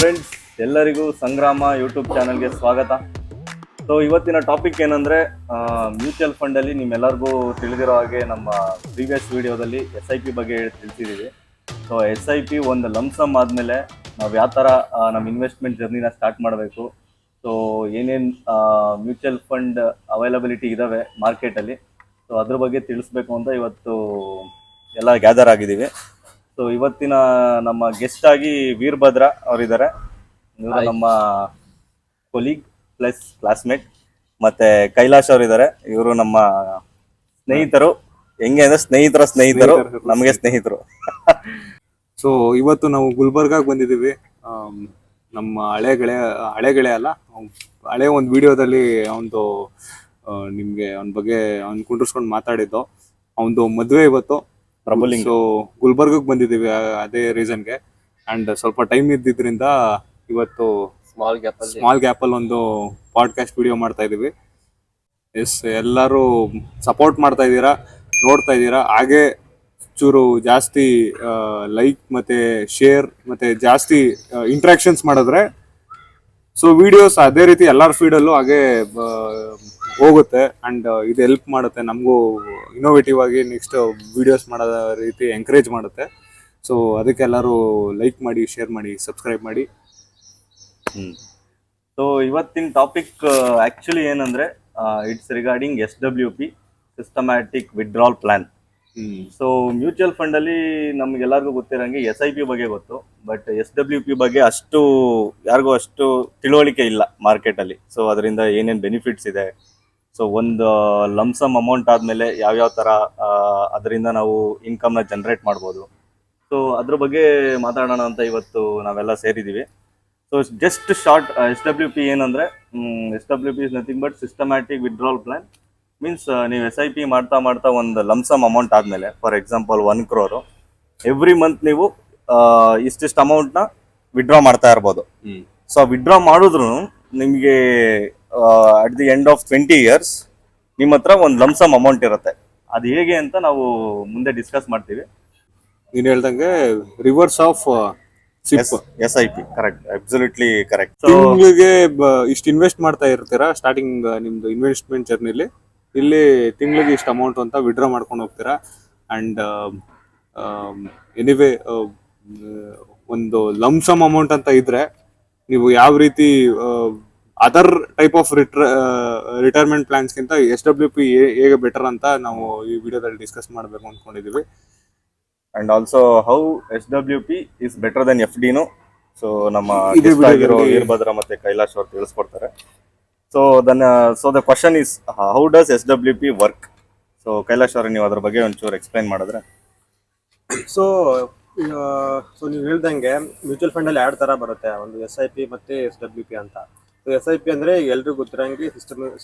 Friends, ಎಲ್ಲರಿಗೂ ಸಂಗ್ರಾಮ YouTube ಚಾನಲ್ಗೆ ಸ್ವಾಗತ. ಸೊ ಇವತ್ತಿನ ಟಾಪಿಕ್ ಏನಂದರೆ, ಮ್ಯೂಚುವಲ್ ಫಂಡಲ್ಲಿ ನಿಮ್ಮೆಲ್ಲರಿಗೂ ತಿಳಿದಿರೋ ಹಾಗೆ ನಮ್ಮ ಪ್ರೀವಿಯಸ್ ವಿಡಿಯೋದಲ್ಲಿ SIP ಬಗ್ಗೆ ತಿಳಿಸಿದ್ದೀವಿ. ಸೊ SIP ಒಂದು ಲಮ್ಸಮ್ ಆದಮೇಲೆ ನಾವು ಯಾವ ಥರ ನಮ್ಮ ಇನ್ವೆಸ್ಟ್ಮೆಂಟ್ ಜರ್ನಿನ ಸ್ಟಾರ್ಟ್ ಮಾಡಬೇಕು, ಸೊ ಏನೇನು ಮ್ಯೂಚುವಲ್ ಫಂಡ್ ಅವೈಲಬಿಲಿಟಿ ಇದ್ದಾವೆ ಮಾರ್ಕೆಟಲ್ಲಿ, ಸೊ ಅದ್ರ ಬಗ್ಗೆ ತಿಳಿಸ್ಬೇಕು ಅಂತ ಇವತ್ತು ಎಲ್ಲ ಗ್ಯಾದರ್ ಆಗಿದ್ದೀವಿ. ಸೊ ಇವತ್ತಿನ ನಮ್ಮ ಗೆಸ್ಟ್ ಆಗಿ ವೀರಭದ್ರ ಅವರಿದ್ದಾರೆ. ಇವರು ನಮ್ಮ ಕೊಲೀಗ್ ಪ್ಲಸ್ ಕ್ಲಾಸ್ಮೇಟ್. ಮತ್ತೆ ಕೈಲಾಶ್ ಅವರಿದ್ದಾರೆ, ಇವರು ನಮ್ಮ ಸ್ನೇಹಿತರು. ಹೆಂಗೆ ಅಂದ್ರೆ ಸ್ನೇಹಿತರು ನಮಗೆ ಸ್ನೇಹಿತರು. ಸೊ ಇವತ್ತು ನಾವು ಗುಲ್ಬರ್ಗಾಗ್ ಬಂದಿದ್ದೀವಿ. ನಮ್ಮ ಹಳೆ ಗೆಳೆಯ ಅಲ್ಲ, ಹಳೆ ಒಂದು ವಿಡಿಯೋದಲ್ಲಿ ಅವನದು ನಿಮ್ಗೆ ಅವನ ಬಗ್ಗೆ ಅವ್ನು ಕುಂಡ್ರಿಸ್ಕೊಂಡು ಮಾತಾಡಿದ್ದು. ಅವನದು ಮದುವೆ ಇವತ್ತು ಪ್ರಭುಲಿಂಗ. ಸೊ ಗುಲ್ಬರ್ಗಕ್ಕೆ ಬಂದಿದ್ದೀವಿ ಅದೇ ರೀಸನ್ಗೆ. ಅಂಡ್ ಸ್ವಲ್ಪ ಟೈಮ್ ಇದ್ದಿದ್ರಿಂದ ಇವತ್ತು ಸ್ಮಾಲ್ ಗ್ಯಾಪ್ ಅಲ್ಲಿ ಒಂದು ಪಾಡ್ಕಾಸ್ಟ್ ವಿಡಿಯೋ ಮಾಡ್ತಾ ಇದೀವಿ. ಎಲ್ಲರೂ ಸಪೋರ್ಟ್ ಮಾಡ್ತಾ ಇದ್ದೀರಾ, ನೋಡ್ತಾ ಇದ್ದೀರಾ. ಹಾಗೆ ಚೂರು ಜಾಸ್ತಿ ಲೈಕ್ ಮತ್ತೆ ಶೇರ್ ಮತ್ತೆ ಜಾಸ್ತಿ ಇಂಟ್ರಾಕ್ಷನ್ಸ್ ಮಾಡಿದ್ರೆ ಸೊ ವಿಡಿಯೋಸ್ ಅದೇ ರೀತಿ ಎಲ್ಲರ ಫೀಡಲ್ಲೂ ಹಾಗೆ ಹೋಗುತ್ತೆ. ಅಂಡ್ ಇದು ಹೆಲ್ಪ್ ಮಾಡುತ್ತೆ ನಮಗೂ ಇನೋವೇಟಿವ್ ಆಗಿ ನೆಕ್ಸ್ಟ್ ವಿಡಿಯೋಸ್ ಮಾಡೋ ರೀತಿ ಎಂಕರೇಜ್ ಮಾಡುತ್ತೆ. ಸೊ ಅದಕ್ಕೆ ಎಲ್ಲರೂ ಲೈಕ್ ಮಾಡಿ, ಶೇರ್ ಮಾಡಿ, ಸಬ್ಸ್ಕ್ರೈಬ್ ಮಾಡಿ. ಸೊ ಇವತ್ತಿನ ಟಾಪಿಕ್ ಆಕ್ಚುಲಿ ಏನಂದ್ರೆ, it's regarding SWP, systematic withdrawal plan. So mutual fund ಅಲ್ಲಿ ನಮ್ಗೆಲ್ಲರಿಗೂ ಗೊತ್ತಿರಂಗೆ SIP ಬಗ್ಗೆ ಗೊತ್ತು, ಬಟ್ SWP ಬಗ್ಗೆ ಅಷ್ಟು ಯಾರಿಗೂ ಅಷ್ಟು ತಿಳುವಳಿಕೆ ಇಲ್ಲ ಮಾರ್ಕೆಟ್ ಅಲ್ಲಿ. ಸೊ ಅದರಿಂದ ಏನೇನು ಬೆನಿಫಿಟ್ಸ್ ಇದೆ, ಸೊ ಒಂದು ಲಮ್ಸಮ್ ಅಮೌಂಟ್ ಆದ್ಮೇಲೆ ಯಾವ್ಯಾವ ತರ ಅದರಿಂದ ನಾವು ಇನ್ಕಮ್ನ ಜನರೇಟ್ ಮಾಡ್ಬೋದು, ಸೊ ಅದ್ರ ಬಗ್ಗೆ ಮಾತಾಡೋಣ ಅಂತ ಇವತ್ತು ನಾವೆಲ್ಲ ಸೇರಿದ್ದೀವಿ. ಸೊ ಜಸ್ಟ್ ಶಾರ್ಟ್ SWP ಏನಂದ್ರೆ, SWP is nothing but systematic withdrawal plan. Means ನೀವು SIP ಮಾಡ್ತಾ ಒಂದು ಲಮ್ಸಮ್ ಅಮೌಂಟ್ ಆದಮೇಲೆ, for example 1 crore every month ನೀವು ಇಷ್ಟಿಷ್ಟು ಅಮೌಂಟ್ನ ವಿಡ್ರಾ ಮಾಡ್ತಾ ಇರ್ಬೋದು. ಸೊ ವಿಡ್ರಾ ಮಾಡಿದ್ರು ನಿಮಗೆ at the end of 20 years ನಿಮ್ಮ ಹತ್ರ ಒಂದು ಲಮ್ಸಮ್ ಅಮೌಂಟ್ ಇರುತ್ತೆ. ಅದು ಹೇಗೆ ಅಂತ ನಾವು ಮುಂದೆ ಡಿಸ್ಕಸ್ ಮಾಡ್ತೀವಿ. ನೀನು ಹೇಳ್ದಂಗೆ reverse of SIP correct, absolutely correct. ತಿಂಗಳಿಗೆ ಇಷ್ಟು ಇನ್ವೆಸ್ಟ್ ಮಾಡ್ತಾ ಇರ್ತೀರಾ ಸ್ಟಾರ್ಟಿಂಗ್ ನಿಮ್ದು ಇನ್ವೆಸ್ಟ್ಮೆಂಟ್ ಜರ್ನಿಲಿ. ಇಲ್ಲಿ ತಿಂಗಳಿಗೆ ಇಷ್ಟು ಅಮೌಂಟ್ ಅಂತ ವಿಡ್ರಾ ಮಾಡ್ಕೊಂಡು ಹೋಗ್ತೀರಾ. ಅಂಡ್ ಎನಿವೇ ಒಂದು ಲಮ್ಸಮ್ ಅಮೌಂಟ್ ಅಂತ ಇದ್ರೆ ನೀವು ಯಾವ ರೀತಿ ಅದರ್ ಟೈಪ್ ಆಫ್ ರಿಟೈರ್ಮೆಂಟ್ ಪ್ಲಾನ್ಸ್ಗಿಂತ SWP ಹೇಗೆ ಬೆಟರ್ ಅಂತ ನಾವು ಈ ವಿಡಿಯೋದಲ್ಲಿ ಡಿಸ್ಕಸ್ ಮಾಡಬೇಕು ಅಂದ್ಕೊಂಡಿದ್ದೀವಿ. And also how SWP is better than FDನು. ಸೊ ನಮ್ಮ ವೀರಭದ್ರ ಮತ್ತೆ ಕೈಲಾಶ್ ಅವರು ತಿಳಿಸ್ಕೊಡ್ತಾರೆ. So the question is, how does SWP work? So Kailash ಅವರು ನೀವು ಅದ್ರ ಬಗ್ಗೆ ಒಂಚೂರು ಎಕ್ಸ್ಪ್ಲೈನ್ ಮಾಡಿದ್ರೆ. ಸೊ ನೀವು ಹೇಳ್ದಂಗೆ ಮ್ಯೂಚುವಲ್ ಫಂಡ್ ಅಲ್ಲಿ 2 ತರ ಬರುತ್ತೆ, ಒಂದು SIP ಮತ್ತೆ SWP ಅಂತ. ಸೊ SIP ಅಂದ್ರೆ ಎಲ್ರಿಗೂ ಗೊತ್ತಿರಂಗೆ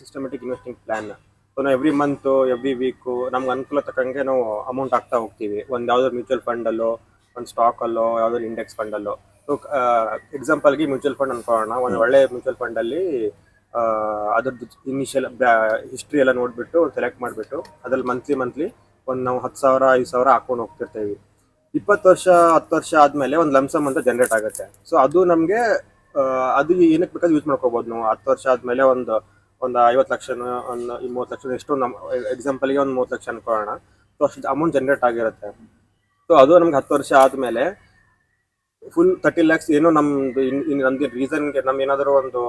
ಸಿಸ್ಟಮೆಟಿಕ್ ಇನ್ವೆಸ್ಟಿಂಗ್ ಪ್ಲಾನ್. ಸೊ ನಾವು ಎವ್ರಿ ಮಂತ್ ಎವ್ರಿ ವೀಕ್ ನಮ್ಗೆ ಅನುಕೂಲ ತಕ್ಕಂಗೆ ನಾವು ಅಮೌಂಟ್ ಹಾಕ್ತಾ ಹೋಗ್ತೀವಿ. ಒಂದು ಯಾವ್ದಾದ್ರು ಮ್ಯೂಚುವಲ್ ಫಂಡ್ ಅಲ್ಲೋ, ಒಂದು ಸ್ಟಾಕ್ ಅಲ್ಲೋ, ಯಾವ್ದಾದ್ರು ಇಂಡೆಕ್ಸ್ ಫಂಡ್ ಅಲ್ಲೋ. ಸೊ ಎಕ್ಸಾಂಪಲ್ಗೆ ಮ್ಯೂಚುವಲ್ ಫಂಡ್ ಅನ್ಕೊಳ್ಳೋಣ. ಒಂದು ಒಳ್ಳೆ ಮ್ಯೂಚುವಲ್ ಫಂಡ್ ಅಲ್ಲಿ ಅದ್ರದ್ದು ಇನಿಷಿಯಲ್ ಹಿಸ್ಟ್ರಿ ಎಲ್ಲ ನೋಡ್ಬಿಟ್ಟು ಸೆಲೆಕ್ಟ್ ಮಾಡಿಬಿಟ್ಟು ಅದ್ರಲ್ಲಿ ಮಂತ್ಲಿ ಒಂದು ನಾವು 10,000 5,000 ಹಾಕೊಂಡು ಹೋಗ್ತಿರ್ತೀವಿ. 20 ವರ್ಷ 10 ವರ್ಷ ಆದ್ಮೇಲೆ ಒಂದು ಲಮ್ಸಮ್ ಅಂತ ಜನರೇಟ್ ಆಗುತ್ತೆ. ಸೊ ಅದು ನಮಗೆ ಅದು ಏನಕ್ಕೆ ಬೇಕಾದ್ರೆ ಯೂಸ್ ಮಾಡ್ಕೋಬಹುದು ನಾವು. 10 ವರ್ಷ ಆದ್ಮೇಲೆ ಒಂದು 50 ಲಕ್ಷ, ಒಂದು 30 ಲಕ್ಷ, ಎಷ್ಟು ಎಕ್ಸಾಂಪಲ್ಗೆ ಒಂದು 30 ಲಕ್ಷ ಅನ್ಕೊಳ್ಳೋಣ. ಸೊ ಅಷ್ಟು ಅಮೌಂಟ್ ಜನರೇಟ್ ಆಗಿರುತ್ತೆ. ಸೊ ಅದು ನಮ್ಗೆ 10 ವರ್ಷ ಆದ್ಮೇಲೆ ಫುಲ್ 30 lakhs ಏನೋ ನಮ್ದು ರೀಸನ್ಗೆ ನಮ್ ಏನಾದರೂ ಒಂದು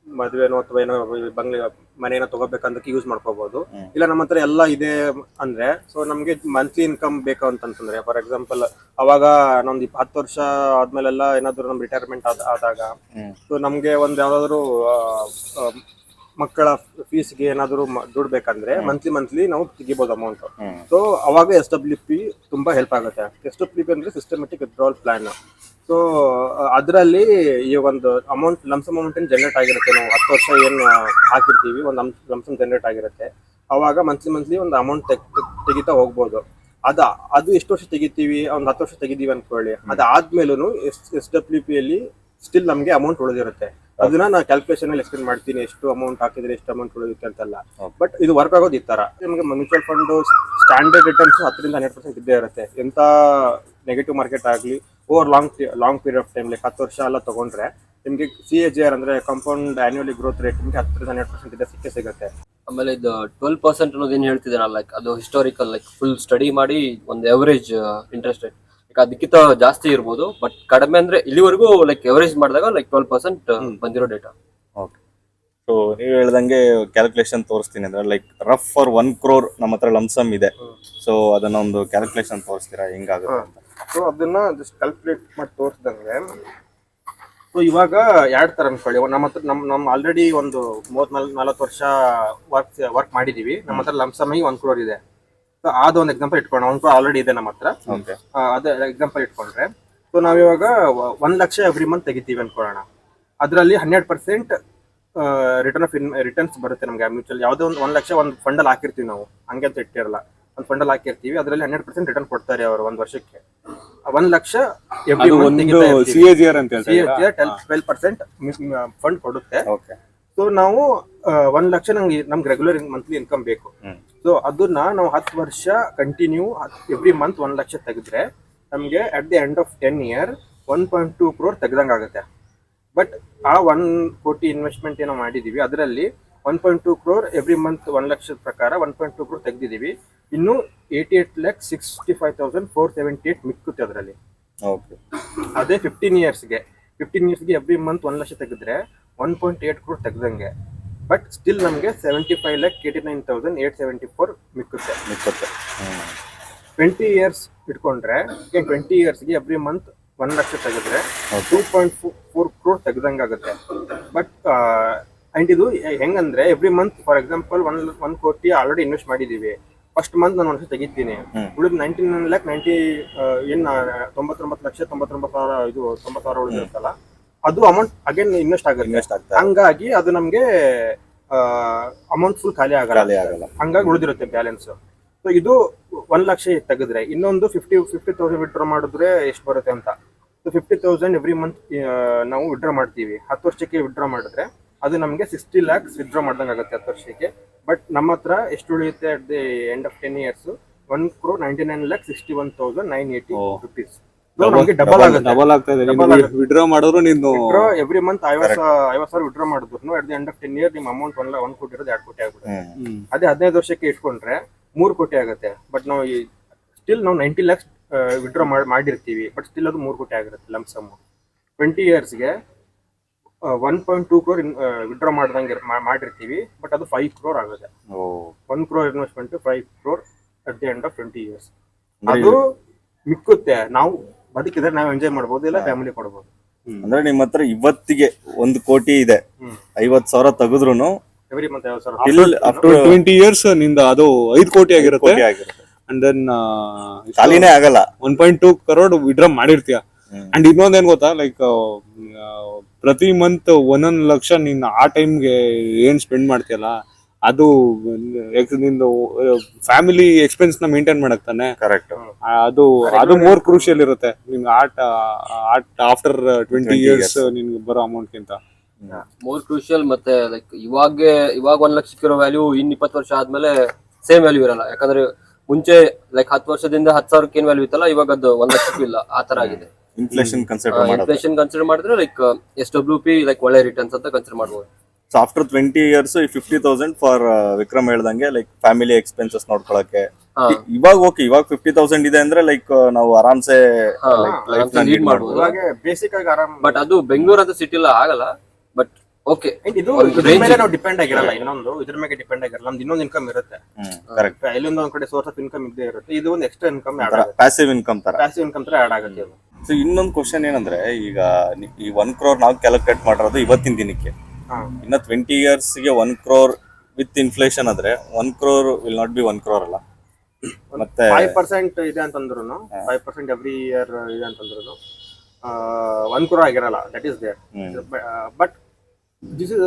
ಮದುವೆನೋ ಅಥವಾ ಏನೋ ಮನೇನೋ ತಗೋಬೇಕಂತ ಯೂಸ್ ಮಾಡ್ಕೋಬಹುದು. ಇಲ್ಲ ನಮ್ಮ ಹತ್ರ ಎಲ್ಲ ಇದೆ ಅಂದ್ರೆ, ಸೊ ನಮ್ಗೆ ಮಂತ್ಲಿ ಇನ್ಕಮ್ ಬೇಕು ಅಂತಂದ್ರೆ, ಫಾರ್ ಎಕ್ಸಾಂಪಲ್ ಅವಾಗ ನಮ್ದು 10 ವರ್ಷ ಆದ್ಮೇಲೆಲ್ಲ ಏನಾದ್ರು ನಮ್ ರಿಟೈರ್ಮೆಂಟ್ ಆದಾಗ ಸೊ ನಮ್ಗೆ ಒಂದ್ ಯಾವ್ದಾದ್ರು ಮಕ್ಕಳ ಫೀಸ್ಗೆ ಏನಾದ್ರು ದುಡ್ಡು ಬೇಕಂದ್ರೆ ಮಂತ್ಲಿ ನಾವು ತೆಗಿಬಹುದು ಅಮೌಂಟ್. ಸೊ ಅವಾಗ SWP ತುಂಬಾ ಹೆಲ್ಪ್ ಆಗುತ್ತೆ. SWP ಅಂದ್ರೆ ಸಿಸ್ಟಮೆಟಿಕ್ ವಿಡ್ರಾಲ್ ಪ್ಲಾನ್. ಸೊ ಅದರಲ್ಲಿ ಈ ಒಂದು ಅಮೌಂಟ್ ಲಮ್ಸಮ್ ಅಮೌಂಟ್ ಏನು ಜನರೇಟ್ ಆಗಿರುತ್ತೆ, ನಾವು 10 ವರ್ಷ ಏನು ಹಾಕಿರ್ತೀವಿ, ಒಂದು ಲಮ್ಸಮ್ ಜನರೇಟ್ ಆಗಿರುತ್ತೆ. ಅವಾಗ ಮಂತ್ಲಿ ಒಂದು ಅಮೌಂಟ್ ತೆಗಿತಾ ಹೋಗ್ಬೋದು. ಅದು ಎಷ್ಟು ವರ್ಷ ತೆಗಿತೀವಿ, ಒಂದು 10 ವರ್ಷ ತೆಗಿದೀವಿ ಅನ್ಕೊಳ್ಳಿ, ಅದಾದ್ಮೇಲೂ SWP ಅಲ್ಲಿ ಸ್ಟಿಲ್ ನಮ್ಗೆ ಅಮೌಂಟ್ ಉಳಿದಿರುತ್ತೆ. ಅದನ್ನ ನಾನು ಕ್ಯಾಲ್ಕುಲೇಷನ್ ಅಲ್ಲಿ ಎಕ್ಸ್ಪ್ಲೇನ್ ಮಾಡ್ತೀನಿ, ಎಷ್ಟು ಅಮೌಂಟ್ ಹಾಕಿದ್ರೆ ಎಷ್ಟು ಅಮೌಂಟ್ ಉಳಿಯುತ್ತೆ ಅಂತೆಲ್ಲ. ಬಟ್ ಇದು ವರ್ಕ್ ಆಗೋದು ಈ ತರ. ನಿಮಗೆ ಮ್ಯೂಚುವಲ್ ಫಂಡ್ ಸ್ಟ್ಯಾಂಡರ್ಡ್ ರಿಟರ್ನ್ಸ್ 10% 100% ಇದ್ದೇ ಇರುತ್ತೆ. ಎಂತ ನೆಗೆಟಿವ್ ಮಾರ್ಕೆಟ್ ಆಗಲಿ over long period of time like 10 ವರ್ಷ ಎಲ್ಲ ತಗೊಂಡ್ರೆ ನಿಮಗೆ CAGR ಅಂದ್ರೆ ಕಾಂಪೌಂಡ್ ಆನ್ಯುವಲಿ ಗ್ರೋತ್ ರೇಟ್ ನಿಮಗೆ 10-12% ಇದೆ ಸಿಗುತ್ತೆ. ಆಮೇಲೆ ಇದು 12% ಅನ್ನೋದು ಏನ್ ಹೇಳ್ತಿದ್ದೀನಲ್ಲ, ಲೈಕ್ ಅದು ಹಿಸ್ಟಾರಿಕಲ್, ಲೈಕ್ ಫುಲ್ ಸ್ಟಡಿ ಮಾಡಿ ಒಂದು ಎವರೇಜ್ ಇಂಟ್ರೆಸ್ಟ್ ರೇಟ್, ಲೈಕ್ ಅದಕ್ಕಿಂತ ಜಾಸ್ತಿ ಇರ್ಬೋದು, ಬಟ್ ಕಡಿಮೆ ಅಂದ್ರೆ ಇಲ್ಲಿವರೆಗೂ ಲೈಕ್ ಎವರೇಜ್ ಮಾಡಿದಾಗ ಲೈಕ್ 12% ಬಂದಿರೋ ಡೇಟಾ. ಓಕೆ. ಸೊ ನೀವು ಹೇಳ್ದಂಗೆ ಕ್ಯಾಲ್ಕುಲೇಷನ್ ತೋರಿಸ್ತೀನಿ ಅಂದ್ರೆ ಲೈಕ್ ರಫ್ ಫಾರ್ 1 crore ನಮ್ಮ ಹತ್ರ ಲಂಸಮ್ ಇದೆ. ಸೊ ಅದನ್ನ ಒಂದು ಕ್ಯಾಲ್ಕುಲೇಷನ್ ತೋರಿಸ್ತೀರಾ ಹೆಂಗಾಗುತ್ತೆ ಅಂತ? ಸೊ ಅದನ್ನ ಜಸ್ಟ್ ಕ್ಯಾಲ್ಕುಲೇಟ್ ಮಾಡಿ ತೋರಿಸ್ದಂಗೆ, ಸೊ ಇವಾಗ ಎರಡು ತರ ಅನ್ಕೊಳ್ಳಿ. ನಮ್ಮ ಹತ್ರ ನಮ್ಮ ಆಲ್ರೆಡಿ ಒಂದು 34 ವರ್ಷ ವರ್ಕ್ ಮಾಡಿದೀವಿ. ನಮ್ಮ ಹತ್ರ ಲಂಸಮ್ ಆಗಿ 1 crore ಇದೆ. ಸೊ ಅದೊಂದು ಎಕ್ಸಾಂಪಲ್ ಇಟ್ಕೊಂಡು 1 crore ಆಲ್ರೆಡಿ ಇದೆ ನಮ್ಮ ಹತ್ರ. ಅದೇ ಎಕ್ಸಾಂಪಲ್ ಇಟ್ಕೊಂಡ್ರೆ, ಸೊ ನಾವಿವಾಗ 1 ಲಕ್ಷ ಎವ್ರಿ ಮಂತ್ ತೆಗಿತೀವಿ ಅನ್ಕೊಳ್ಳೋಣ. ಅದರಲ್ಲಿ 100% ರಿಟರ್ನ್ಸ್ ಬರುತ್ತೆ ನಮ್ಗೆ. ಮ್ಯೂಚುವಲ್ ಯಾವುದೋ ಒಂದು 1 ಲಕ್ಷ ಒಂದು ಫಂಡಲ್ಲಿ ಹಾಕಿರ್ತೀವಿ ನಾವು, ಹಂಗೆ ಅಂತ ಇಟ್ಟಿರಲ್ಲ. ಒಂದು ಫಂಡಲ್ಲಿ ಹಾಕಿರ್ತೀವಿ, ಅದರಲ್ಲಿ 100% ರಿಟರ್ನ್ ಕೊಡ್ತಾರೆ ಅವರು ಒಂದು ವರ್ಷಕ್ಕೆ. 1 ಲಕ್ಷ ಎವ್ರಿ ಮಂತ್ CAGR ಅಂತ ಹೇಳ್ತಾರೆ, 12% ಫಂಡ್ ಕೊಡುತ್ತೆ. ಸೊ ನಾವು 1 ಲಕ್ಷ ನಮ್ಗೆ ರೆಗ್ಯುಲರ್ ಮಂತ್ಲಿ ಇನ್ಕಮ್ ಬೇಕು. ಸೊ ಅದನ್ನ ನಾವು 10 ವರ್ಷ ಕಂಟಿನ್ಯೂ ಎವ್ರಿ ಮಂತ್ 1 ಲಕ್ಷ ತೆಗೆದ್ರೆ ನಮ್ಗೆ at the end of 10 year 1.2 crore ತೆಗ್ದಂಗೆ ಆಗುತ್ತೆ. ಬಟ್ ಆ 1 ಕೋಟಿ ಇನ್ವೆಸ್ಟ್ಮೆಂಟ್ ಏನೋ ಮಾಡಿದೀವಿ, ಅದರಲ್ಲಿ 1.2 crore ಎವ್ರಿ ಮಂತ್ 1 ಲಕ್ಷದ ಪ್ರಕಾರ 1.2 crore ತೆಗ್ದಿದೀವಿ. ಇನ್ನು 88,65,478 ಮಿಕ್ಕುತ್ತೆ ಅದರಲ್ಲಿ. ಅದೇ 15 yearsಗೆ ಎವ್ರಿ ಮಂತ್ 1 ಲಕ್ಷ ತೆಗೆದ್ರೆ 1.8 crore ತೆಗ್ದಂಗೆ. ಬಟ್ ಸ್ಟಿಲ್ ನಮಗೆ 75,89,874 ಮಿಕ್ಕುತ್ತೆ. 20 years ಇಟ್ಕೊಂಡ್ರೆ 20 yearsಗೆ ಎವ್ರಿ ಮಂತ್ 1 ಲಕ್ಷ ತೆಗೆದ್ರೆ 2.4 crore ತೆಗ್ದಂಗೆ ಆಗುತ್ತೆ. ಬಟ್ ಅಂಡ್ ಇದು ಹೆಂಗಂದ್ರೆ ಎವ್ರಿ ಮಂತ್ ಫಾರ್ ಎಕ್ಸಾಂಪಲ್ 1 ಕೋಟಿ ಆಲ್ರೆಡಿ ಇನ್ವೆಸ್ಟ್ ಮಾಡಿದೀವಿ. ಫಸ್ಟ್ ಮಂತ್ ನಾನು 1 ಲಕ್ಷ ತೆಗಿತೀನಿ, ಉಳಿದ 99,90,99,99,000 ಇದು 90,000 ಉಳಿದಿರುತ್ತಲ್ಲ, ಅದು ಅಮೌಂಟ್ ಅಗೇನ್ ಇನ್ವೆಸ್ಟ್ ಆಗುತ್ತೆ. ಹಂಗಾಗಿ ಅದು ನಮ್ಗೆ ಅಮೌಂಟ್ ಫುಲ್ ಖಾಲಿ ಆಗಲ್ಲ, ಹಂಗಾಗಿ ಉಳಿದಿರುತ್ತೆ ಬ್ಯಾಲೆನ್ಸ್. ಸೊ ಇದು 1 ಲಕ್ಷ ತೆಗೆದ್ರೆ ಇನ್ನೊಂದು 50,000 ವಿಡ್ರಾ ಮಾಡಿದ್ರೆ ಎಷ್ಟು ಬರುತ್ತೆ ಅಂತ. ಸೊ 50,000 ಎವ್ರಿ ಮಂತ್ ನಾವು ವಿಡ್ರಾ ಮಾಡ್ತೀವಿ. 10 ವರ್ಷಕ್ಕೆ ವಿಡ್ರಾ ಮಾಡಿದ್ರೆ ಅದು ನಮಗೆ 60 lakhs ವಿಡ್ರಾ ಮಾಡ್ದಂಗೆ ಆಗುತ್ತೆ 10 ವರ್ಷಕ್ಕೆ. ಬಟ್ ನಮ್ಮ ಹತ್ರ ಎಷ್ಟು ಉಳಿಯುತ್ತೆ at the end of 10 years? 1,99,61,980 rupees. ನಮಗೆ ಡಬಲ್ ಆಗ್ತಾ ಇದೆ. ವಿಡ್ರಾ ಮಾಡೋರು ನೀನು ಎವ್ರಿ ಮಂತ್ 50,000 ವಿಡ್ರಾ ಮಾಡಿದ್ರು at the end of 10 year ನಿಮ್ಮ ಅಮೌಂಟ್ 1 ಕೋಟಿ ಇರೋದು 2 ಕೋಟಿ ಆಗ್ಬಿಡುತ್ತೆ. ಅದೇ 15 ವರ್ಷಕ್ಕೆ ಇಟ್ಕೊಂಡ್ರೆ 3 ಕೋಟಿ ಆಗುತ್ತೆ. ಬಟ್ ನಾವು ಸ್ಟಿಲ್ ನಾವು 90 lakhs ವಿಡ್ರಾ ಮಾಡಿರ್ತೀವಿ, ಬಟ್ ಸ್ಟಿಲ್ ಅದು 3 ಕೋಟಿ ಆಗಿರುತ್ತೆ ಲಂಸಮ್. 20 yearsಗೆ 1.2 crore ವಿಡ್ರಾ ಮಾಡ್ದಂಗೆ ಮಾಡಿರ್ತೀವಿ, ಬಟ್ ಅದು 5 crore ಆಗುತ್ತೆ. 1 crore investment 5 crore at the end of 20 years. ಅದು ಮಿಕ್ಕುತ್ತೆ. ನಾವು ಬದುಕಿದ್ರೆ ನಾವು ಎಂಜಾಯ್ ಮಾಡ್ಬೋದು, ಇಲ್ಲ ಫ್ಯಾಮಿಲಿ ಕೊಡ್ಬೋದು. ಅಂದ್ರೆ ನಿಮ್ಮ ಹತ್ರ ಇವತ್ತಿಗೆ 1 ಕೋಟಿ ಇದೆ, 50,000 ತೆಗೆದ್ರು ಎವ್ರಿ ಮಂತ್ 50,000 ಆಫ್ಟರ್ 20 years ನಿಂದ ಅದು 5 ಕೋಟಿ ಆಗಿರುತ್ತೆ. ಅಂಡ್ ದೆನ್ ಖಾಲಿನೇ ಆಗಲ್ಲ. 1.2 crore ವಿಡ್ರಾ ಮಾಡಿರ್ತೀಯ. ಅಂಡ್ ಇನ್ನೊಂದೇನ್ ಗೊತ್ತಾ, ಲೈಕ್ ಪ್ರತಿ ಮಂತ್ 1 ಲಕ್ಷ ನೀನ್ ಆ ಟೈಮ್ಗೆ ಏನ್ ಸ್ಪೆಂಡ್ ಮಾಡ್ತೀಯಲ್ಲ, ಅದು ನಿಂದು ಫ್ಯಾಮಿಲಿ ಎಕ್ಸ್ಪೆನ್ಸ್ ನ ಮೇಂಟೈನ್ ಮಾಡಕ್ ತಾನೆ. ಕರೆಕ್ಟ್. ಅದು ಮೋರ್ ಕ್ರೂಷಿಯಲ್ ಇರುತ್ತೆ ನಿಮ್ಗೆ ಆಫ್ಟರ್ 20 years ನಿನ್ಗೆ ಬರೋ ಅಮೌಂಟ್ ಗಿಂತ ಮೋರ್ ಕ್ರೂಷಿಯಲ್. ಮತ್ತೆ ಲೈಕ್ ಇವಾಗ 1 ಲಕ್ಷ ಇರೋ ವ್ಯಾಲ್ಯೂ ಇನ್ 20 ವರ್ಷ ಆದ್ಮೇಲೆ ಸೇಮ್ ವ್ಯಾಲ್ಯೂ ಇರಲ್ಲ. ಯಾಕಂದ್ರೆ ಮುಂಚೆ ಲೈಕ್ 10 ವರ್ಷದಿಂದ 10,000 ಏನ್ ವ್ಯಾಲ್ಯೂ ಇತ್ತಲ್ಲ, ಇವಾಗ ಅದು 1 ಲಕ್ಷಕ್ಕೂ ಇಲ್ಲ, ಆ ತರ ಆಗಿದೆ. ಇನ್ಫ್ಲೇಷನ್ ಕನ್ಸಿಡರ್ ಮಾಡಿದ್ರೆ ಲೈಕ್ SWP ಲೈಕ್ ಒಳ್ಳೆ ರಿಟರ್ನ್ಸ್ ಅಂತ ಕನ್ಸಿಡರ್ ಮಾಡಬಹುದು. So after 20 years 50,000 for Vikram ಹೇಳ್ದಂಗೆ ಲೈಕ್ ಫ್ಯಾಮಿಲಿ ಎಕ್ಸ್ಪೆನ್ಸಸ್ ನೋಡ್ಕೊಳಕ್ಕೆ. ಇವಾಗ 50,000 ಇದೆ ಅಂದ್ರೆ ಲೈಕ್ ನಾವು ಆರಾಮ್ಸೆ ಲೀಡ್ ಮಾಡಬಹುದು. ಬೇಸಿಕ್ ಆಗಿ ಆರಾಮ್. ಬಟ್ ಅದು ಬೆಂಗಳೂರು ಅಂತ ಸಿಟಿ ಎಲ್ಲ ಆಗಲ್ಲ. ಬಟ್ ಓಕೆ, ಇದು ಇದ್ರ ಮೇಲೆ ನಾವು ಡಿಪೆಂಡ್ ಆಗಿರಲ್ಲ. ಇನ್ನೊಂದು ಇದ್ರ ಮೇಲೆ ಡಿಪೆಂಡ್ ಆಗಿರಲ್ಲ. ನಮ್ದು ಇನ್ನೊಂದು ಇನ್ಕಮ್ ಇರುತ್ತೆ. ಕರೆಕ್ಟ್. ಇಲ್ಲೊಂದು ಒಂದ್ ಕಡೆ ಸೋರ್ಸ್ ಆಫ್ ಇನ್ಕಮ್ ಇದ್ದೇ ಇರುತ್ತೆ. ಇದು ಒಂದು ಎಕ್ಸ್ಟ್ರಾ ಇನ್ಕಮ್, ಪ್ಯಾಸಿವ್ ಇನ್ಕಮ್ ತರ ಆಡ್ ಆಗುತ್ತೆ. ಸೊ ಇನ್ನೊಂದು ಕ್ವಶನ್ ಏನಂದ್ರೆ, ಈಗ ಈ 1 crore ನಾವು ಕ್ಯಾಲ್ಕುಲೇಟ್ ಮಾಡಿರೋದು ಇವತ್ತಿನ ದಿನಕ್ಕೆ. ಇನ್ನ 20 years ಗೆ 1 crore ವಿತ್ ಇನ್ಫ್ಲೇಷನ್ ಆದ್ರೆ 1 crore will not be 1 crore ಅಲ್ಲ. ಮತ್ತೆ 5% ಇದೆ ಅಂತಂದ್ರು 5% ಎವ್ರಿ ಇಯರ್ ಇದೆ ಅಂತಂದ್ರು 1 crore ಆಗಿರಲ್ಲ. That is there. But this is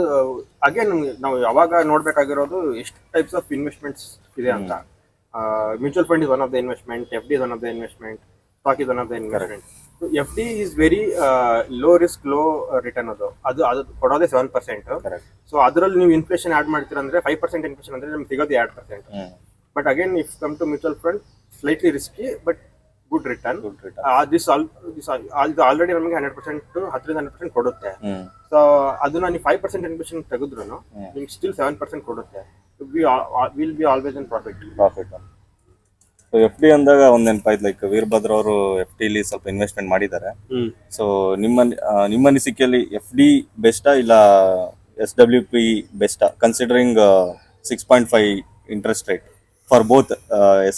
again ನಾವು ಯಾವಾಗ ನೋಡ್ಬೇಕಾಗಿರೋದು ಎಷ್ಟು ಟೈಪ್ಸ್ ಆಫ್ ಇನ್ವೆಸ್ಟ್ಮೆಂಟ್ಸ್ ಇದೆ ಅಂತ. Mutual fund is one of the investment, FD is one of the investment, stock is one of the investment. So FD is very low risk low return. ಅದು ಕೊಡೋದೇ 7%. So ಅದರಲ್ಲಿ ನೀವು inflation add ಮಾಡ್ತೀರಾ ಅಂದ್ರೆ 5% inflation ಅಂದ್ರೆ ನಿಮ್ಗೆ ಸಿಗೋದು 2%. But again if come to mutual fund, slightly risky but good return. Good return. ಇದು ಆಲ್ರೆಡಿ ನಮಗೆ 100% 10% ಕೊಡುತ್ತೆ. ಸೊ ಅದನ್ನ ನೀವು 5% ಇನ್ವೆಸ್ಟ್ಮೆಂಟ್ ತೆಗೆದ್ರು ನಿಮ್ಗೆ ಸ್ಟಿಲ್ 7% ಕೊಡುತ್ತೆ. Will be always in profit. So F D ಅಂದಾಗ ಒಂದ್ ನೆನಪಾಯ್ತು, ಲೈಕ್ ವೀರಭದ್ರ ಅವರು ಎಫ್ ಡಿ ಸ್ವಲ್ಪ ಇನ್ವೆಸ್ಟ್ಮೆಂಟ್ ಮಾಡಿದ್ದಾರೆ. ಸೊ ನಿಮ್ಮ ಅನಿಸಿಕೆಯಲ್ಲಿ ಎಫ್ ಡಿ ಬೆಸ್ಟಾ ಇಲ್ಲ SWP ಬೆಸ್ಟಾ, considering 6.5 interest rate for both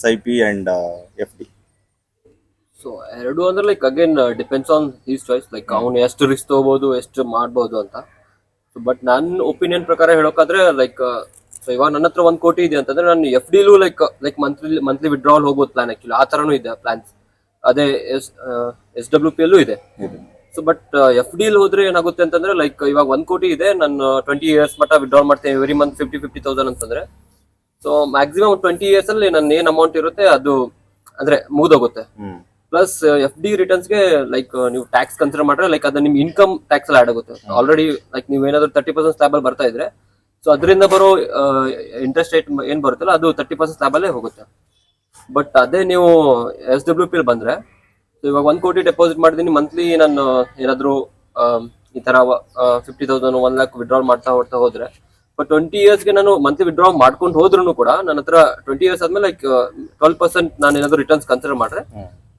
SIP and FD? So ಎರಡು ಅಂದ್ರೆ like again depends on his choice, like ಅವ್ನು ಎಷ್ಟು ರಿಸ್ಕ್ ತಗೋಬಹುದು, ಎಷ್ಟು ಮಾಡ್ಬೋದು ಅಂತ. ಸೊ ಬಟ್ ನನ್ನ ಒಪಿನಿಯನ್ ಪ್ರಕಾರ ಹೇಳೋಕಾದ್ರೆ ಲೈಕ್ ಸೊ ಇವಾಗ ನನ್ನ ಹತ್ರ 1 ಕೋಟಿ ಇದೆ ಅಂತಂದ್ರೆ ನಾನು FD ಲೂ ಲೈಕ್ ಮಂತ್ಲಿ ವಿಡ್ರಾವಲ್ ಹೋಗ್ಬೋದು ಪ್ಲಾನ್. ಆಕ್ಚುಲಿ ಆ ತರನೂ ಇದೆ ಪ್ಲಾನ್ಸ್. ಅದೇ SWP ಅಲ್ಲೂ ಇದೆ. ಸೊ ಬಟ್ FD ಹೋದ್ರೆ ಏನಾಗುತ್ತೆ ಅಂತಂದ್ರೆ ಲೈಕ್ ಇವಾಗ 1 ಕೋಟಿ ಇದೆ, ನಾನು 20 years ಮಟ್ಟ ವಿಡ್ರಾಲ್ ಮಾಡ್ತೇನೆ ಎವ್ರಿ ಮಂತ್ 50,000 ಅಂತಂದ್ರೆ. ಸೊ ಮ್ಯಾಕ್ಸಿಮಮ್ 20 years ಅಲ್ಲಿ ನನ್ನ ಏನ್ ಅಮೌಂಟ್ ಇರುತ್ತೆ ಅದು ಅಂದ್ರೆ ಮುಗಿದೋಗುತ್ತೆ. ಪ್ಲಸ್ FD ರಿಟರ್ನ್ಸ್ ಗೆ ಲೈಕ್ ನೀವು ಟ್ಯಾಕ್ಸ್ ಕನ್ಸಿಡರ್ ಮಾಡ್ರೆ ಲೈಕ್ ಅದು ನಿಮ್ ಇನ್ಕಮ್ ಟ್ಯಾಕ್ಸ್ ಅಲ್ಲಿ ಆಡ್ ಆಗುತ್ತೆ. ಆಲ್ರೆಡಿ ಲೈಕ್ ನೀವು ಏನಾದ್ರು 30% ಸ್ಲಾಬ್ ಅಲ್ಲಿ ಬರ್ತಾ ಇದ್ರೆ ಸೊ ಅದರಿಂದ ಬರೋ ಇಂಟ್ರೆಸ್ಟ್ ರೇಟ್ ಏನ್ ಬರುತ್ತಲ್ಲ ಅದು 30% ಸ್ಲಾಬ್ ಅಲ್ಲೇ ಹೋಗುತ್ತೆ. ಬಟ್ ಅದೇ ನೀವು SWP ಬಂದ್ರೆ ಇವಾಗ 1 ಕೋಟಿ ಡೆಪಾಸಿಟ್ ಮಾಡಿದೀನಿ, ಮಂತ್ಲಿ ನಾನು ಏನಾದ್ರು ಈ ತರ 50,000 1 lakh ವಿಡ್ರಾಲ್ ಮಾಡ್ತಾ ಹೋದ್ರೆ ಬಟ್ 20 years ಗೆ ನಾನು ಮಂತ್ಲಿ ವಿಡ್ರಾ ಮಾಡ್ಕೊಂಡು ಹೋದ್ರು ಕೂಡ ನನ್ನ ಹತ್ರ 20 years ಆದ್ಮೇಲೆ ಲೈಕ್ 12% ನಾನು ಏನಾದ್ರು ರಿಟರ್ನ್ಸ್ ಕನ್ಸಿಡರ್ ಮಾಡ್ರೆ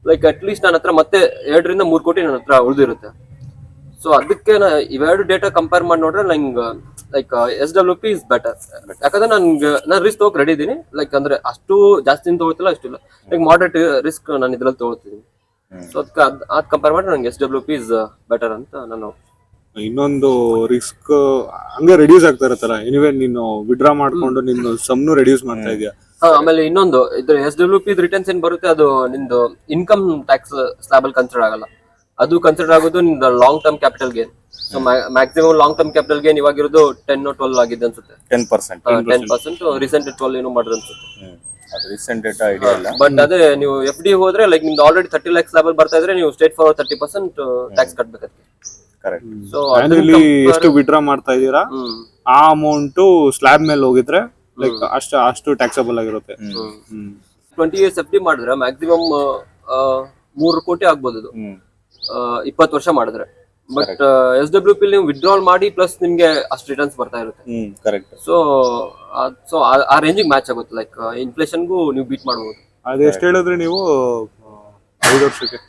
ಲೈಕ್ ಅಟ್ ಲೀಸ್ಟ್ ನನ್ನ ಹತ್ರ ಮತ್ತೆ 2 ರಿಂದ 3 ಕೋಟಿ ನನ್ನ ಹತ್ರ ಉಳಿದಿರುತ್ತೆ. ಸೊ ಅದಕ್ಕೆ ಇವೆರಡು ಡೇಟಾ ಕಂಪೇರ್ ಮಾಡಿ ನೋಡ್ರೆ ನಂಗೆ ಲೈಕ್ SWP ಇಸ್ ಬೆಟರ್. ಯಾಕಂದ್ರೆ ನಾನು ರಿಸ್ಕ್ ತಗೋಕ್ ರೆಡಿ ಇದೀನಿ. ಲೈಕ್ ಅಂದ್ರೆ ಅಷ್ಟು ಜಾಸ್ತಿ ತಗೋತಿಲ್ಲ, ಅಷ್ಟು ಇಲ್ಲ, ಲೈಕ್ ಮಾಡರೇಟ್ ರಿಸ್ಕ್ ನಾನು ಇದ್ರಲ್ಲಿ ತಗೋತೀನಿ. ಸೊ ಅದಕ್ಕೆ ಅದ್ ಕಂಪೇರ್ ಮಾಡಿ ನಂಗೆ SWP ಇಸ್ ಬೆಟರ್ ಅಂತ ನಾನು. ಇನ್ನೊಂದು ರಿಸ್ಕ್ ಹಂಗೆ ರೆಡ್ಯೂಸ್ ಆಗ್ತಾ ಇರತ್ತಲ್ಲ, ಎನಿವೇ ನೀನು ವಿಡ್ರಾ ಮಾಡ್ಕೊಂಡು ನಿನ್ನ ಸಮ್ನು ರೆಡ್ಯೂಸ್ ಮಾಡ್ತಾ ಇದೆಯಾ. ಆಮೇಲೆ ಇನ್ನೊಂದು ಇದ್ರ SWP ರಿಟರ್ನ್ಸ್ ಏನ್ ಬರುತ್ತೆ ಅದು ನಿಂದು ಇನ್ಕಮ್ ಟ್ಯಾಕ್ಸ್ ಸ್ಲಾಬ್ ಅಲ್ಲಿ ಕನ್ಸಿಡರ್ ಆಗಲ್ಲ. ಅದು ಕನ್ಸಿಡರ್ ಆಗೋದು ನಿಂದು long term capital gain. So maximum long term capital gain ಇವಾಗಿರೋದು 10 or 12 ಆಗಿದೆ ಅನ್ಸುತ್ತೆ. 10%. ರೀಸೆಂಟ್ 12 ಏನೋ ಮಾಡಿದ್ರು ಅನ್ಸುತ್ತೆ. ರೀಸೆಂಟ್ ಡೇಟಾ ಐಡಿಯಾ ಇಲ್ಲ. ಬಟ್ ಅದೇ ನೀವು FD ಹೋದ್ರೆ ಲೈಕ್ ನಿಮ್ದು ಆಲ್ರೆಡಿ 30 lakhs ಸ್ಲಾಬ್ ಅಲ್ಲಿ ಬರ್ತಾ ಇದ್ರೆ ನೀವು ಸ್ಟೇಟ್ ಫಾರ್ವರ್ಡ್ 30% ಟ್ಯಾಕ್ಸ್ ಕಟ್ಬೇಕಾಗುತ್ತೆ. ಕರೆಕ್ಟ್. ಸೊ ಆನ್ಯುವಲಿ ಎಷ್ಟು ವಿಡ್ರಾ ಮಾಡ್ತಾ ಇದೀರಾ ಆ ಅಮೌಂಟ್ ಸ್ಲಾಬ್ ಮೇಲೆ ಹೋಗಿದ್ರೆ ಲೈಕ್ ಅಷ್ಟು ಟ್ಯಾಕ್ಸಬಲ್ ಆಗಿರುತ್ತೆ. 20 years FD ಮಾಡಿದ್ರೆ ಮ್ಯಾಕ್ಸಿಮಮ್ 3 ಕೋಟಿ ಆಗ್ಬೋದು ಅದು 20 ವರ್ಷ ಮಾಡಿದ್ರೆ. ಬಟ್ SWP ನೀವು ವಿಡ್ರಾಲ್ ಮಾಡಿ ಪ್ಲಸ್ ನಿಮ್ಗೆ ಅಷ್ಟು ರಿಟರ್ನ್ಸ್ ಬರ್ತಾ ಇರುತ್ತೆ. ಕರೆಕ್ಟ್. ಸೊ ಆ ರೇಂಜಿಗೆ ಮ್ಯಾಚ್ ಆಗುತ್ತೆ. ಲೈಕ್ ಇನ್ಫ್ಲೇಷನ್ಗೂ ನೀವು ಬೀಟ್ ಮಾಡಬಹುದು. ಅದೆಷ್ಟು ಹೇಳಿದ್ರೆ ನೀವು 5 ವರ್ಷಕ್ಕೆ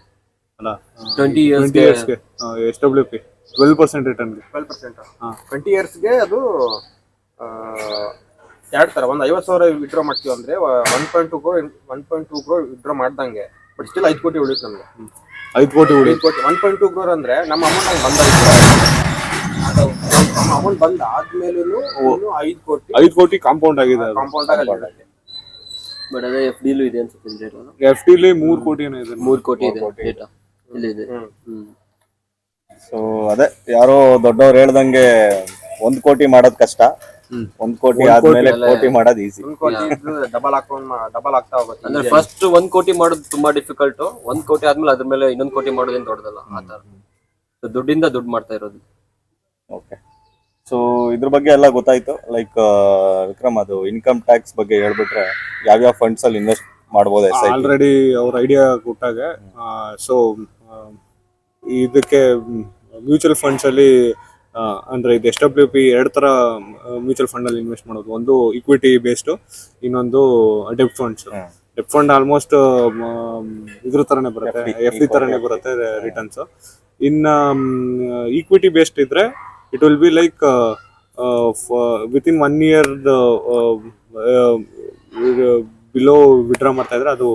ಅಲ್ಲ 20 years SWP 12% ರಿಟರ್ನ್. 12%. 20 years ಗೆ ಅದು 2 ತರ. ಒಂದು 50,000 ವಿಡ್ರಾ ಮಾಡ್ತೀವಿ ಅಂದ್ರೆ 1.2 crore ವಿಡ್ರಾ ಮಾಡ್ದಂಗೆ. ಬಟ್ ಸ್ಟಿಲ್ 5 ಕೋಟಿ ಉಳಿಯುತ್ತೆ ನಮ್ಗೆ. 5 ಕೋಟಿ ಉಳಿ. 1.2 crore ಅಂದ್ರೆ ನಮ್ಮ ಅಮೌಂಟ್ ಹಂಗೆ ನಮ್ಮ ಅಮೌಂಟ್ ಬಂದ ಆದ್ಮೇಲೂ 5 ಕೋಟಿ ಕಾಂಪೌಂಡ್ ಆಗಿದೆ. ಕಾಂಪೌಂಡ್ ಆಗಲ್ಲ. ಬಟ್ ಅದೇ FD ಲೂ ಇದೆ ಅನ್ಸುತ್ತೆ. FD ಲಿ 3 ಕೋಟಿ ಏನೋ ಇದೆ. 3 ಕೋಟಿ ಇದೆ ಡೇಟಾ ಇಲ್ಲಿ ಇದೆ. ಸೊ ಅದೇ ಯಾರೋ ದೊಡ್ಡವ್ರು ಹೇಳ್ದಂಗೆ 1 ಕೋಟಿ ಮಾಡೋದ್ ಕಷ್ಟ, 1 ಕೋಟಿ ಆದ್ಮೇಲೆ ಕೋಟಿ ಮಾಡೋದು ಈಸಿ. 1 ಕೋಟಿ ಡಬಲ್ ಆಗ್ತಾ ಹೋಗುತ್ತೆ. ಅಂದ್ರೆ ಫಸ್ಟ್ 1 ಕೋಟಿ ಮಾಡೋದು ತುಂಬಾ ಡಿಫಿಕಲ್ಟ್. 1 ಕೋಟಿ ಆದ್ಮೇಲೆ ಅದ್ರ ಮೇಲೆ ಇನ್ನೊಂದು ಕೋಟಿ ಮಾಡೋದೇನ್ ದೊಡ್ಡದಲ್ಲ. ಆ ತರ ದುಡ್ಡಿಂದ ದುಡ್ಡು ಮಾಡ್ತಾ ಇರೋದು. ಓಕೆ. ಸೊ ಇದ್ರ ಬಗ್ಗೆ ಎಲ್ಲ ಗೊತ್ತಾಯ್ತು. ಲೈಕ್ ವಿಕ್ರಮ್, ಅದು ಇನ್ಕಮ್ ಟ್ಯಾಕ್ಸ್ ಬಗ್ಗೆ ಹೇಳ್ಬಿಟ್ರೆ ಯಾವ್ಯಾವ ಫಂಡ್ಸ್ ಅಲ್ಲಿ ಇನ್ವೆಸ್ಟ್ ಮಾಡ್ಬೋದು? ಆಲ್ರೆಡಿ ಅವ್ರ ಐಡಿಯಾ ಕೊಟ್ಟಾಗ ಸೊ ಇದಕ್ಕೆ ಮ್ಯೂಚುವಲ್ ಫಂಡ್ಸ್ ಅಲ್ಲಿ ಅಂದ್ರೆ ಇದು SWP 2 ತರ ಮ್ಯೂಚುವಲ್ ಫಂಡ್ ಅಲ್ಲಿ ಇನ್ವೆಸ್ಟ್ ಮಾಡೋದು. ಒಂದು ಇಕ್ವಿಟಿ ಬೇಸ್ಡ್, ಇನ್ನೊಂದು ಡೆಬ್ಟ್ ಫಂಡ್ಸ್. ಡೆಬ್ಟ್ ಫಂಡ್ ಆಲ್ಮೋಸ್ಟ್ ಇದ್ರ ತರನೇ ಬರುತ್ತೆ, FD ತರನೇ ಬರುತ್ತೆ ರಿಟರ್ನ್ಸ್. ಇನ್ನ ಈಕ್ವಿಟಿ ಬೇಸ್ಡ್ ಇದ್ರೆ it will be like within 1 year below withdraw ಮಾಡ್ತಾ ಇದ್ರೆ ಅದು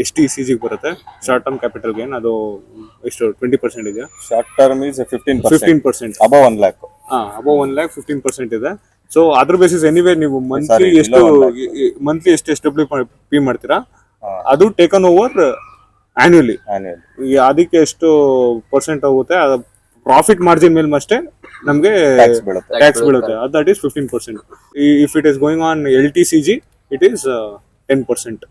STCG ಬರುತ್ತೆ, ಶಾರ್ಟ್ ಟರ್ಮ್ ಕ್ಯಾಪಿಟಲ್ ಗೇನ್. ಅದು ಎಷ್ಟು 20% ಇದೆ. Short term is 15%. Above 1 lakh. Above 1 lakh 15% ಇದೆ. ಸೊ ಅದ್ರ ಬೇಸಿಸ್ ಎನಿವೇ ನೀವು ಮಂತ್ಲಿ ಎಷ್ಟು SWP ಮಾಡ್ತೀರಾ ಅದು ಟೇಕನ್ ಓವರ್ ಆನ್ಯುವಲಿ. ಅದಕ್ಕೆ ಎಷ್ಟು ಪರ್ಸೆಂಟ್ ಹೋಗುತ್ತೆ, ಪ್ರಾಫಿಟ್ ಮಾರ್ಜಿನ್ ಮೇಲೆ ಅಷ್ಟೇ ನಮ್ಗೆ ಟ್ಯಾಕ್ಸ್ ಬೀಳುತ್ತೆ. That is 15%. If it is going on LTCG it is 10%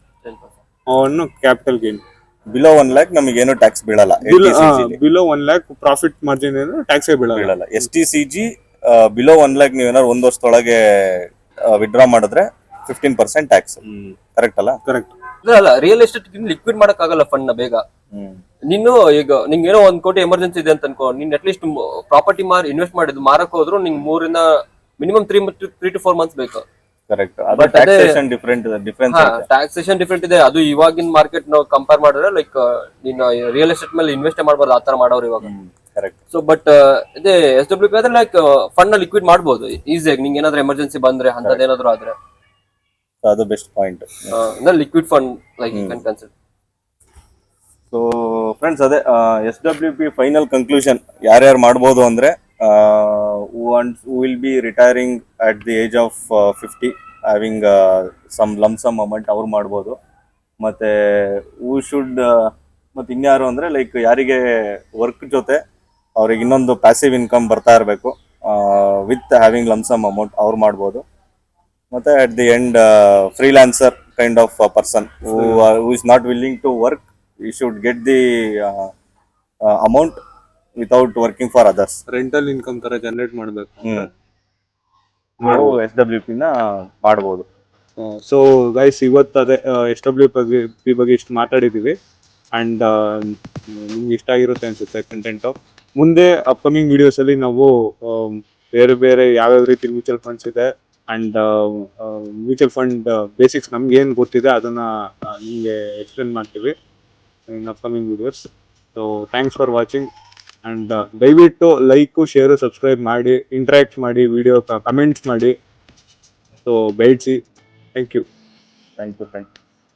on capital gain. Below 1 lakh ನಮಗೆ ಏನು ಟ್ಯಾಕ್ಸ್ ಬೀಳಲ್ಲ. ಬಿಲೋ 1 lakh ಪ್ರಾಫಿಟ್ ಮಾರ್ಜಿನ್ ಏನು ಟ್ಯಾಕ್ಸ್ ಬೀಳಲ್ಲ. STCG ಬಿಲೋ 1 lakh ನೀವು ಏನಾದ್ರು 1 ವರ್ಷದೊಳಗೆ ವಿಡ್ರಾ ಮಾಡಿದ್ರೆ 15% ಟ್ಯಾಕ್ಸ್. ಕರೆಕ್ಟ್ ಅಲ್ಲ? ಕರೆಕ್ಟ್. ಅಲ್ಲ ರಿಯಲ್ ಎಸ್ಟೇಟ್ ಲಿಕ್ವಿಡ್ ಮಾಡಕ್ ಆಗಲ್ಲ ಫಂಡ್ ನ ಬೇಗ. ನೀನು ಈಗ ನಿಂಗೆ ಏನೋ 1 ಕೋಟಿ ಎಮರ್ಜೆನ್ಸಿ ಇದೆ ಅಂತ ಅನ್ಕೋ, ನೀನ್ ಅಟ್ಲೀಸ್ಟ್ ಪ್ರಾಪರ್ಟಿ ಇನ್ವೆಸ್ಟ್ ಮಾಡಿದ್ದು ಮಾರಕ್ ಹೋದ್ರು ನಿಂಗೆ 3 ಮಿನಿಮಮ್ 3 to 4 months ಬೇಕು. ಕರೆಕ್ಟ್. But ಅದೇ- ಡಿಫ್ರೆನ್ಸ್ ಟ್ಯಾಕ್ಸೇಷನ್ ಡಿಫ್ರೆಂಟ್ ಇದೆ. ಅದು ಇವಾಗಿನ ಮಾರ್ಕೆಟ್ ನಾವು ಕಂಪೇರ್ ಮಾಡಿದ್ರೆ ಲೈಕ್ ನೀನು ರಿಯಲ್ ಎಸ್ಟೇಟ್ ಮೇಲೆ ಇನ್ವೆಸ್ಟ್ ಮಾಡಬಾರ್ದು ಆತರ ಮಾಡೋರು ಇವಾಗ. ಕರೆಕ್ಟ್. ಸೊ ಬಟ್ ಇದೇ SWP ಆದ್ರೆ ಲೈಕ್ ಫಂಡ್ ನ ಲಿಕ್ವಿಡ್ ಮಾಡ್ಬೋದು ಈಸಿಯಾಗಿ. ನಿಂಗೆ ಏನಾದ್ರು ಎಮರ್ಜೆನ್ಸಿ ಬಂದ್ರೆ ಅಂತದೇನಾದ್ರು ಆದ್ರೆ ಅದು best point. Liquid fund like you can consider. So friends, ಅದೇ SWP ಫೈನಲ್ ಕನ್ಕ್ಲೂಷನ್ ಯಾರ್ಯಾರು ಮಾಡ್ಬೋದು ಅಂದರೆ, who will be retiring at the age of 50, having some lump sum amount ಅವ್ರು ಮಾಡ್ಬೋದು. ಮತ್ತು who should ಮತ್ತು ಇನ್ಯಾರು ಅಂದರೆ ಲೈಕ್ ಯಾರಿಗೆ ವರ್ಕ್ ಜೊತೆ ಅವ್ರಿಗೆ ಇನ್ನೊಂದು ಪ್ಯಾಸಿವ್ ಇನ್ಕಮ್ ಬರ್ತಾ ಇರಬೇಕು with having lump sum amount ಅವ್ರು ಮಾಡ್ಬೋದು. ಮತ್ತು at the end freelancer kind of person who is not willing to work, you should get the amount without working for others. Rental income ತರ generate ಮಾಡಬೇಕು. ನಾವು SWP ನ ಮಾಡ್ಬೋದು. So guys, ಇವತ್ತು ಅದೇ SWP ಬಗ್ಗೆ ಇಷ್ಟು ಮಾತಾಡಿದ್ದೀವಿ. ಆ್ಯಂಡ್ ನಿಮ್ಗೆ ಇಷ್ಟ ಆಗಿರುತ್ತೆ ಅನ್ಸುತ್ತೆ ಕಂಟೆಂಟು. ಮುಂದೆ ಅಪ್ಕಮಿಂಗ್ ವಿಡಿಯೋಸಲ್ಲಿ ನಾವು ಬೇರೆ ಬೇರೆ ಯಾವ್ಯಾವ ರೀತಿ ಮ್ಯೂಚುವಲ್ ಫಂಡ್ಸ್ ಇದೆ ಆ್ಯಂಡ್ ಮ್ಯೂಚುವಲ್ ಫಂಡ್ ಬೇಸಿಕ್ಸ್ ನಮ್ಗೆ ಏನು ಗೊತ್ತಿದೆ ಅದನ್ನು ನಿಮಗೆ ಎಕ್ಸ್ಪ್ಲೇನ್ ಮಾಡ್ತೀವಿ in upcoming videos. So thanks for watching. And ದಯವಿಟ್ಟು ಲೈಕು, ಶೇರು, ಸಬ್ಸ್ಕ್ರೈಬ್ ಮಾಡಿ, ಇಂಟ್ರ್ಯಾಕ್ಟ್ ಮಾಡಿ, ವಿಡಿಯೋ ಕಮೆಂಟ್ಸ್ ಮಾಡಿ. ಸೊ ಬೆಳೆಸಿ. Thank you. Thank you friend.